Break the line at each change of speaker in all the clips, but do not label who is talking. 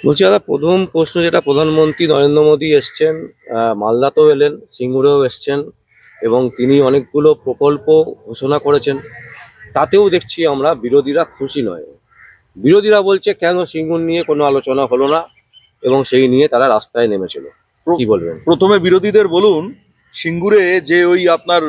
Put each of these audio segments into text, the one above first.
বলছি দাদা, প্রথম প্রশ্ন যেটা, প্রধানমন্ত্রী নরেন্দ্র মোদী এসছেন, মালদাতেও এলেন, সিঙ্গুরেও এসছেন, এবং তিনি অনেকগুলো প্রকল্প ঘোষণা করেছেন। তাতেও দেখছি আমরা বিরোধীরা খুশি নয়। বিরোধীরা বলছে কেন সিঙ্গুর নিয়ে কোনো আলোচনা হলো না, এবং সেই নিয়ে তারা রাস্তায় নেমেছিল। কি বলবেন?
প্রথমে বিরোধীদের বলুন, সিঙ্গুরে যে ওই আপনার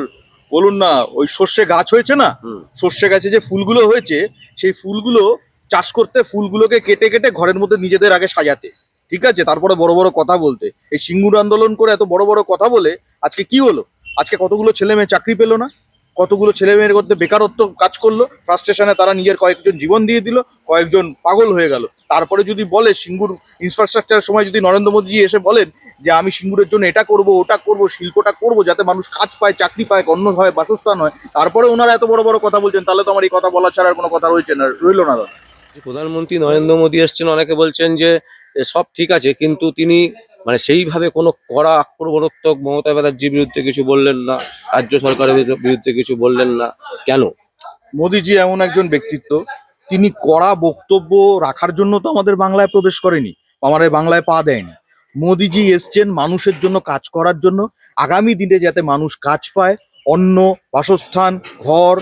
বলুন না, ওই সর্ষে গাছ হয়েছে না,
হুম।
সর্ষে গাছে যে ফুলগুলো হয়েছে, সেই ফুলগুলো চাষ করতে ফুলগুলোকে কেটে কেটে ঘরের মধ্যে নিজেদের আগে সাজাতে, ঠিক আছে, তারপরে বড় বড় কথা বলতে। এই সিঙ্গুর আন্দোলন করে এত বড় বড় কথা বলে আজকে কি হলো? আজকে কতগুলো ছেলে মেয়ে চাকরি পেলো না, কতগুলো ছেলে মেয়ের মধ্যে বেকারত্ব কাজ করলো, ফ্রাস্ট্রেশনে তারা নিজের কয়েকজন জীবন দিয়ে দিল, কয়েকজন পাগল হয়ে গেল। তারপরে যদি বলে সিঙ্গুর ইনফ্রাস্ট্রাকচারের সময় যদি নরেন্দ্র মোদীজি এসে বলেন যে আমি সিঙ্গুরের জন্য এটা করব ওটা করব শিল্পটা করব যাতে মানুষ কাজ পায়, চাকরি পায়, অন্য হয়, বাসস্থান হয়, তারপরে ওনারা এত বড় বড় কথা বলছেন, তাহলে তো আমার এই কথা বলা ছাড়া আর কোনো কথা রয়েছে না, রইলো না দাদা।
প্রধানমন্ত্রী নরেন্দ্র মোদী এসছেন, অনেকে বলছেন যে সব ঠিক আছে, কিন্তু তিনি মানে সেইভাবে কোনো কড়া আক্রমণাত্মক মমতা ব্যানার্জির বিরুদ্ধে কিছু বললেন না, রাজ্য সরকারের বিরুদ্ধে কিছু বললেন না। কেন?
মোদিজি এমন একজন ব্যক্তিত্ব, তিনি কড়া বক্তব্য রাখার জন্য তো আমাদের বাংলায় প্রবেশ করেনি, আমাদের বাংলায় পা দেয়নি। মোদিজি এসছেন মানুষের জন্য কাজ করার জন্য, আগামী দিনে যাতে মানুষ কাজ পায়, অন্ন, বাসস্থান, ঘর,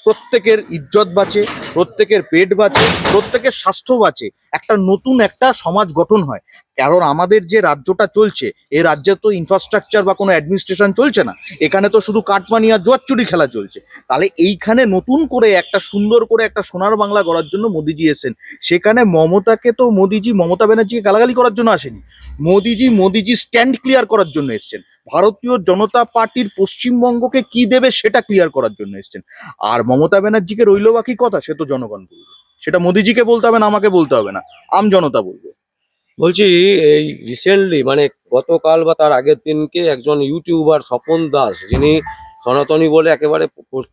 প্রত্যেকের ইজ্জত বাঁচে, প্রত্যেকের পেট বাঁচে, প্রত্যেকের স্বাস্থ্য বাঁচে, একটা নতুন একটা সমাজ গঠন হয়। কারণ আমাদের যে রাজ্যটা চলছে, এই রাজ্যে তো ইনফ্রাস্ট্রাকচার বা কোনো অ্যাডমিনিস্ট্রেশন চলছে না, এখানে তো শুধু কাটমানি আর জোয়ারচুরি খেলা চলছে। তাহলে এইখানে নতুন করে একটা সুন্দর করে একটা সোনার বাংলা গড়ার জন্য মোদিজি এসেছেন। সেখানে মমতাকে তো মোদিজি মমতা ব্যানার্জিকে গালাগালি করার জন্য আসেনি, মোদিজি স্ট্যান্ড ক্লিয়ার করার জন্য এসেছেন। ভারতীয় জনতা পার্টির পশ্চিমবঙ্গকে কি দেবে সেটা ক্লিয়ার করার জন্য এসেছেন। আর মমতা ব্যানার্জিকে রইল বাকি কথা, সে তো জনগণ বলবে, সেটা মোদিজিকে বলতে হবে না, আমাকে বলতে হবে না, আম জনতা বলবে।
বলছি, এই রিসেন্টলি মানে গতকাল বা তার আগের দিনকে একজন ইউটিউবার স্বপন দাস, যিনি সনাতনী বলে একেবারে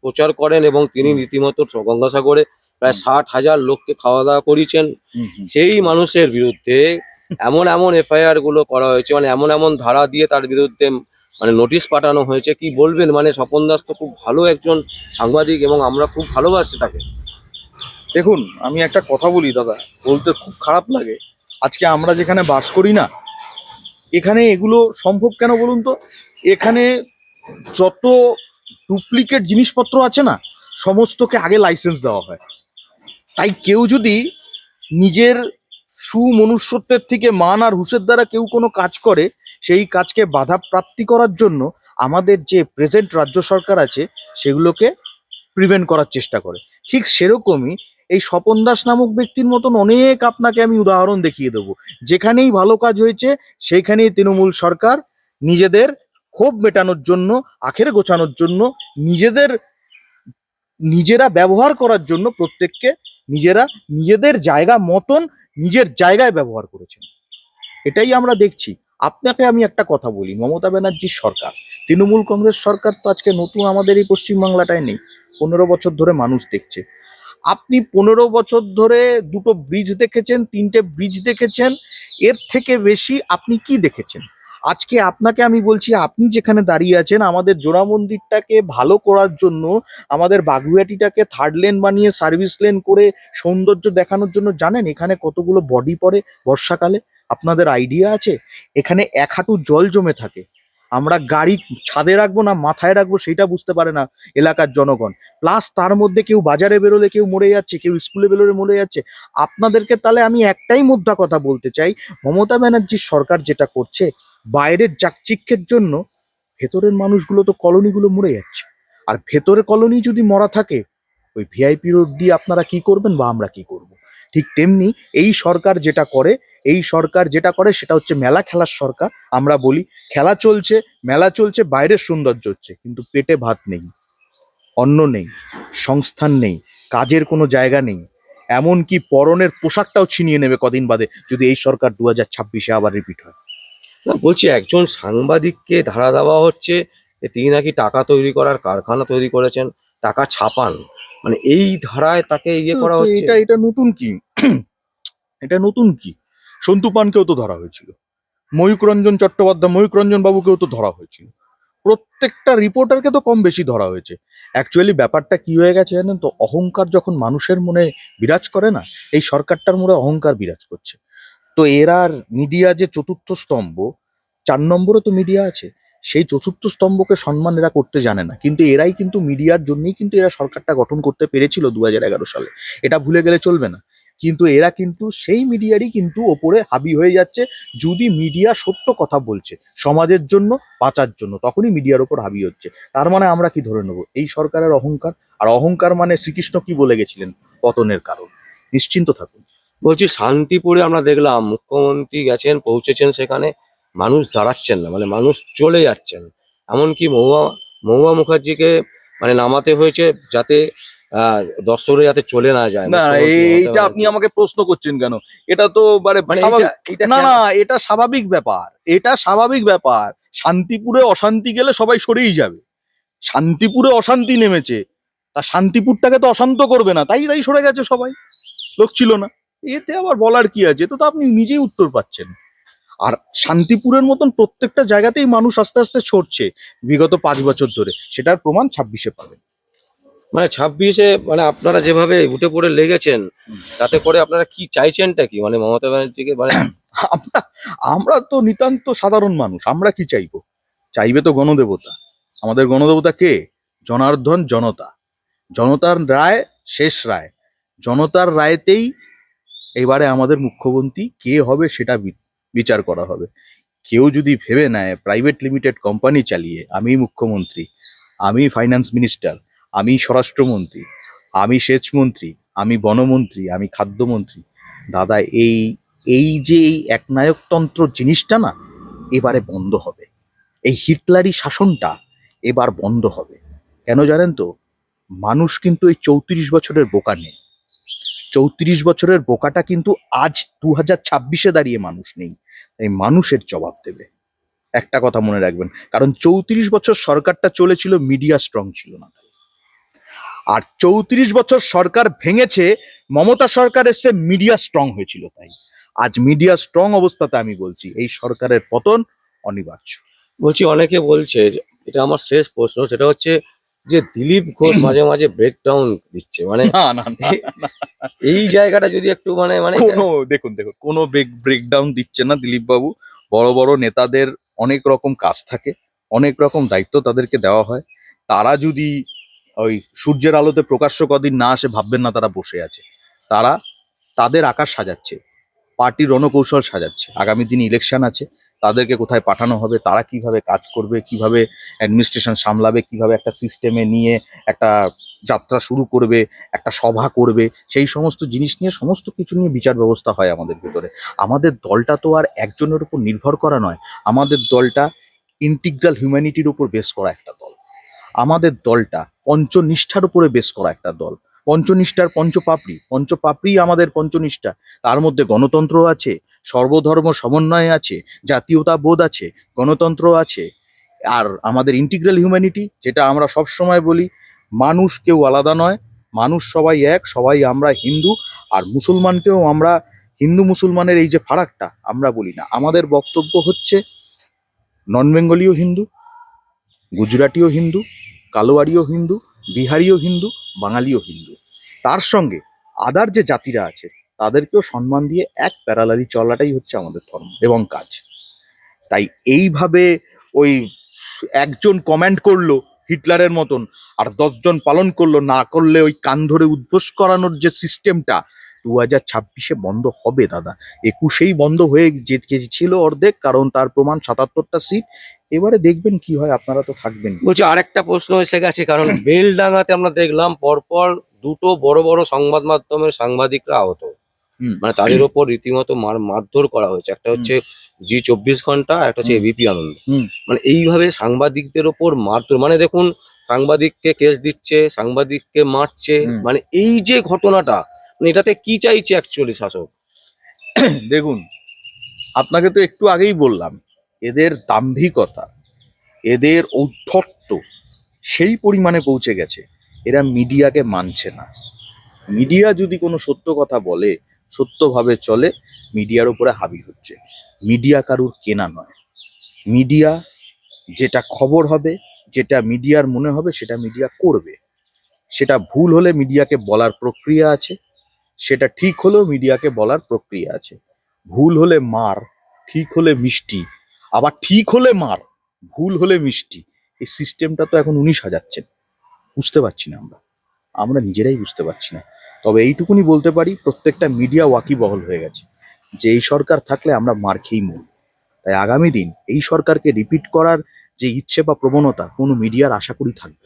প্রচার করেন, এবং তিনি
হুম,
রীতিমতো গঙ্গাসাগরে প্রায়
হুম,
60,000 লোককে খাওয়া দাওয়া করিয়েছেন,
হুম, হুম।
সেই মানুষের বিরুদ্ধে এমন এমন এফআইআর গুলো করা হয়েছে, মানে এমন এমন ধারা দিয়ে তার বিরুদ্ধে মানে নোটিশ পাঠানো হয়েছে। কি বলবেন? মানে স্বপন দাস তো খুব ভালো একজন সাংবাদিক, এবং আমরা খুব ভালোবাসি তাকে।
দেখুন, আমি একটা কথা বলি দাদা, বলতে খুব খারাপ লাগে। আজকে আমরা যেখানে বাস করি না, এখানে এগুলো সম্ভব কেন বলুন তো? এখানে যত ডুপ্লিকেট জিনিসপত্র আছে না, সমস্তকে আগে লাইসেন্স দেওয়া হয়। তাই কেউ যদি নিজের সুমনুষ্যত্বের থেকে মান আর হুঁশের দ্বারা কেউ কোনো কাজ করে, সেই কাজকে বাধা প্রাপ্তি করার জন্য আমাদের যে প্রেজেন্ট রাজ্য সরকার আছে সেগুলোকে প্রিভেন্ট করার চেষ্টা করে। ঠিক সেরকমই এই স্বপন দাস নামক ব্যক্তির মতন অনেক আপনাকে আমি উদাহরণ দেখিয়ে দেবো, যেখানেই ভালো কাজ হয়েছে সেইখানেই তৃণমূল সরকার নিজেদের ক্ষোভ মেটানোর জন্য, আখের গোছানোর জন্য, নিজেদের নিজেরা ব্যবহার করার জন্য প্রত্যেককে নিজেরা নিজেদের জায়গা মতন নিজের জায়গায় ব্যবহার করেছেন। এটাই আমরা দেখছি। আপনাকে আমি একটা কথা বলি, মমতা ব্যানার্জির সরকার, তৃণমূল কংগ্রেস সরকার তো আজকে নতুন আমাদের এই পশ্চিমবাংলাটায় নেই, 15 বছর ধরে মানুষ দেখছে। আপনি 15 বছর ধরে দুটো ব্রিজ দেখেছেন, তিনটে ব্রিজ দেখেছেন, এর থেকে বেশি আপনি কি দেখেছেন? আজকে আপনাকে আমি বলছি, আপনি যেখানে দাঁড়িয়ে আছেন, আমাদের জোড়া মন্দিরটাকে ভালো করার জন্য, আমাদের বাগুইআটিটাকে 3rd লেন বানিয়ে সার্ভিস লেন করে সৌন্দর্য দেখানোর জন্য, জানেন এখানে কতগুলো বডি পড়ে বর্ষাকালে? আপনাদের আইডিয়া আছে? এখানে 1 হাঁটু জল জমে থাকে, আমরা গাড়ি ছাদে রাখবো না মাথায় রাখবো সেটা বুঝতে পারে না এলাকার জনগণ। প্লাস তার মধ্যে কেউ বাজারে বেরোলে কেউ মরে যাচ্ছে, কেউ স্কুলে বেরোলে মরে যাচ্ছে। আপনাদেরকে তাহলে আমি একটাই মুদ্রা কথা বলতে চাই, মমতা ব্যানার্জির সরকার যেটা করছে, বাইরের চাকচিক্যের জন্য ভেতরের মানুষগুলো তো কলোনিগুলো মরে যাচ্ছে। আর ভেতরে কলোনি যদি মরা থাকে, ওই ভিআইপি রোড দিয়ে আপনারা কি করবেন বা আমরা কি করব? ঠিক তেমনি এই সরকার যেটা করে, সেটা হচ্ছে মেলা খেলার সরকার। আমরা বলি খেলা চলছে, মেলা চলছে, বাইরের সৌন্দর্য হচ্ছে, কিন্তু পেটে ভাত নেই, অন্ন নেই, সংস্থান নেই, কাজের কোনো জায়গা নেই। এমনকি পরনের পোশাকটাও ছিনিয়ে নেবে কদিন বাদে যদি এই সরকার 2026-এ আবার রিপিট হয়।
না, বলছি একজন সাংবাদিককে ধারা দেওয়া হচ্ছে যে তিনি নাকি টাকা তৈরি করার কারখানা তৈরি করেছেন, টাকা ছাপান, মানে এই ধারায় তাকে ইয়ে
তো
করা
তো
হচ্ছে।
এটা এটা নতুন কি? এটা নতুন কি? সন্তু পানকেও তো ধরা হয়েছিল, ময়ূক রঞ্জন বাবুকেও তো ধরা হয়েছিল, প্রত্যেকটা রিপোর্টারকে তো কম বেশি ধরা হয়েছে। অ্যাকচুয়ালি ব্যাপারটা কি হয়ে গেছে জানেন তো? অহংকার যখন মানুষের মনে বিরাজ করে না, এই সরকারটার মনে অহংকার বিরাজ করছে। তো এরার মিডিয়া যে চতুর্থ স্তম্ভ, 4 নম্বরে তো মিডিয়া আছে, সেই চতুর্থ স্তম্ভকে সম্মান এরা করতে জানে না। কিন্তু এরাই কিন্তু মিডিয়ার জন্যই কিন্তু এরা সরকারটা গঠন করতে পেরেছিল 2011 সালে, এটা ভুলে গেলে চলবে না। কিন্তু এরা কিন্তু সেই মিডিয়ারই কিন্তু ওপরে হাবি হয়ে যাচ্ছে। যদি মিডিয়া সত্য কথা বলছে সমাজের জন্য, বাঁচার জন্য, তখনই মিডিয়ার ওপর হাবি হচ্ছে। তার মানে আমরা কি ধরে নেবো? এই সরকারের অহংকার। আর অহংকার মানে শ্রীকৃষ্ণ কি বলে গেছিলেন? পতনের কারণ। নিশ্চিন্ত থাকুন।
বলছি শান্তিপুরে আমরা দেখলাম মুখ্যমন্ত্রী গেছেন, পৌঁছেছেন, সেখানে মানুষ দাঁড়াচ্ছেন না, মানে মানুষ চলে যাচ্ছেন। এমনকি মহুয়া মহুয়া মুখার্জিকে মানে নামাতে হয়েছে যাতে দর্শকরা যাতে চলে না যায়
না,
মুখ্যমন্ত্রী মমতা
এইটা আপনি
ব্যানার্জি।
আমাকে প্রশ্ন করছেন কেন? এটা তো মানে
মানে
স্বাভাবিক।
এটা
না
কেন?
না, এটা স্বাভাবিক ব্যাপার, এটা স্বাভাবিক ব্যাপার। শান্তিপুরে অশান্তি গেলে সবাই সরেই যাবে। শান্তিপুরে অশান্তি নেমেছে, তা শান্তিপুরটাকে তো অশান্ত করবে না, তাই তাই সরে গেছে সবাই। লোক ছিল না, এতে আবার বলার কি আছে? তো আপনি নিজেই উত্তর পাচ্ছেন। আর শান্তিপুরের মতন প্রত্যেকটা জায়গাতেই মানুষ আস্তে আস্তে সরছে বিগত 5 বছর ধরে, সেটার প্রমাণ 26-এ পাবেন।
মানে 26-এ মানে আপনারা যেভাবে উঠে পড়ে লেগেছেন, তাতে করে আপনারা কি চাইছেনটা কি, মানে মমতা ব্যানার্জিকে মানে?
আমরা আমরা তো নিতান্ত সাধারণ মানুষ, আমরা কি চাইবো? চাইবে তো গণদেবতা। আমাদের গণদেবতা কে? জনার্দন, জনতা। জনতার রায় শেষ রায়। জনতার রায়তেই এবারে আমাদের মুখ্যমন্ত্রী কে হবে সেটা বিচার করা হবে। কেউ যদি ভেবে নেয় প্রাইভেট লিমিটেড কোম্পানি চালিয়ে আমি মুখ্যমন্ত্রী, আমি ফাইন্যান্স মিনিস্টার, আমি স্বরাষ্ট্রমন্ত্রী, আমি সেচমন্ত্রী, আমি বনমন্ত্রী, আমি খাদ্যমন্ত্রী, দাদা এই এই যে এই একনায়কতন্ত্র জিনিসটা না, এবারে বন্ধ হবে। এই হিটলারি শাসনটা এবার বন্ধ হবে। কেন জানেন তো? মানুষ কিন্তু এই 34 বছরের বোকা নেই। 34 বছরের বোকাটা কিন্তু আজ 2026-এ দাঁড়িয়ে মানুষ নেই। তাই মানুষের জবাব দেবে। একটা কথা মনে রাখবেন, কারণ 34 বছর সরকারটা চলেছিল, মিডিয়া স্ট্রং ছিল না তাই। আর 34 বছর সরকার ভেঙেছে, মমতা সরকার এসে মিডিয়া স্ট্রং হয়েছিল তাই। আজ মিডিয়া স্ট্রং অবস্থাতে আমি বলছি এই সরকারের পতন অনিবার্য।
বলছি অনেকে বলছে এটা আমার শেষ প্রশ্ন, সেটা হচ্ছে যে দিলীপ ঘোষ মাঝে মাঝে ব্রেকডাউন দিচ্ছে, মানে
না না না,
এই জায়গাটা যদি একটু মানে মানে
কোনো দেখুন দেখুন কোনো ব্রেকডাউন দিচ্ছে না দিলীপ বাবু। বড় বড় নেতাদের অনেক রকম কাজ থাকে, অনেক রকম দায়িত্ব তাদেরকে দেওয়া হয়। তারা যদি ওই সূর্যের আলোতে প্রকাশ্য কদিন না আসে, ভাববেন না তারা বসে আছে। তারা তাদের আকাশ সাজাচ্ছে, পার্টির রণকৌশল সাজাচ্ছে। আগামী দিন ইলেকশন আছে, তাদেরকে কোথায় পাঠানো হবে, তারা কিভাবে কাজ করবে, কিভাবে অ্যাডমিনিস্ট্রেশন সামলাবে, কিভাবে একটা সিস্টেমে নিয়ে একটা যাত্রা শুরু করবে, একটা সভা করবে, সেই সমস্ত জিনিস নিয়ে, সমস্ত কিছু নিয়ে বিচার ব্যবস্থা হয় আমাদের ভিতরে। আমাদের দলটা তো আর একজনের উপর নির্ভর করা নয়, আমাদের দলটা ইন্টিগ্রাল হিউম্যানিটির উপর বেস করা একটা দল। আমাদের দলটা পঞ্চনিষ্ঠার উপরে বেস করা একটা দল। পঞ্চনিষ্ঠার পঞ্চপাপড়ি, পঞ্চপাপড়ি আমাদের পঞ্চনিষ্ঠা। তার মধ্যে গণতন্ত্র আছে, সর্বধর্ম সমন্বয় আছে, জাতীয়তাবোধ আছে, গণতন্ত্র আছে। আর আমাদের ইন্টিগ্রাল হিউম্যানিটি, যেটা আমরা সব সময় বলি, মানুষ কেউ আলাদা নয়, মানুষ সবাই এক, সবাই আমরা হিন্দু। আর মুসলমানকেও আমরা, হিন্দু মুসলমানের এই যে ফারাকটা আমরা বলি না। আমাদের বক্তব্য হচ্ছে নন বেঙ্গলীয় হিন্দু, গুজরাটিও হিন্দু, কালোয়ারিও হিন্দু, বিহারিও হিন্দু, বাঙালিও হিন্দু। তার সঙ্গে আদার যে জাতিরা আছে তাদেরকেও সম্মান দিয়ে এক প্যারালালি চলাটাই হচ্ছে আমাদের ধর্ম এবং কাজ। তাই এইভাবে ওই একজন কমেন্ট করলো হিটলারের মতন, আর 10 জন পালন করলো, না করলে ওই কান ধরে উদ্বোস করানোর যে সিস্টেমটা 2026-এ বন্ধ হবে দাদা। 21-এই বন্ধ হয়ে ছিল অর্ধেক, কারণ তার প্রমাণ 77টা সিট। এবারে দেখবেন কি হয়, আপনারা তো থাকবেন।
বলছি আরেকটা প্রশ্ন এসে গেছে, কারণ বেলডাঙাতে আমরা দেখলাম পরপর দুটো বড় বড় সংবাদ মাধ্যমের সাংবাদিকরা আহত,
হুম
মানে তাদের ওপর রীতিমতো মারধর করা হয়েছে। একটা
হুম
হচ্ছে জি 24 ঘন্টা, একটা হচ্ছে
হুম
এবিপি আনন্দ।
হুম
মানে এইভাবে সাংবাদিকদের ওপর মারধর, মানে দেখুন সাংবাদিককে কেস দিচ্ছে, সাংবাদিককে মারছে,
হুম।
মানে এই যে ঘটনাটা, মানে এটাতে কি চাইছে অ্যাকচুয়ালি শাসক?
দেখুন, আপনাকে তো একটু আগেই বললাম, এদের দাম্ভিকতা, এদের ঔদ্ধত্য সেই পরিমাণে পৌঁছে গেছে, এরা মিডিয়াকে মানছে না। মিডিয়া যদি কোনো সত্য কথা বলে, সত্যভাবে চলে, মিডিয়ার উপরে হাবি হচ্ছে। মিডিয়া কারুর কেনা নয়। মিডিয়া যেটা খবর হবে, যেটা মিডিয়ার মনে হবে সেটা মিডিয়া করবে। সেটা ভুল হলে মিডিয়াকে বলার প্রক্রিয়া আছে, সেটা ঠিক হলেও মিডিয়াকে বলার প্রক্রিয়া আছে। ভুল হলে মার, ঠিক হলে মিষ্টি, আবার ঠিক হলে মার, ভুল হলে মিষ্টি। এই সিস্টেমটা তো এখন উনি সাজাচ্ছেন। বুঝতে পারছি না আমরা নিজেরাই বুঝতে পারছি না। তবে এইটুকুনি বলতে পারি, প্রত্যেকটা মিডিয়া ওয়াকিবহল হয়ে গেছে যে এই সরকার থাকলে আমরা মার খেয়েই মরব। তাই আগামী দিন এই সরকারকে রিপিট করার যে ইচ্ছে বা প্রবণতা কোনো মিডিয়ার আশা করি থাকবে না।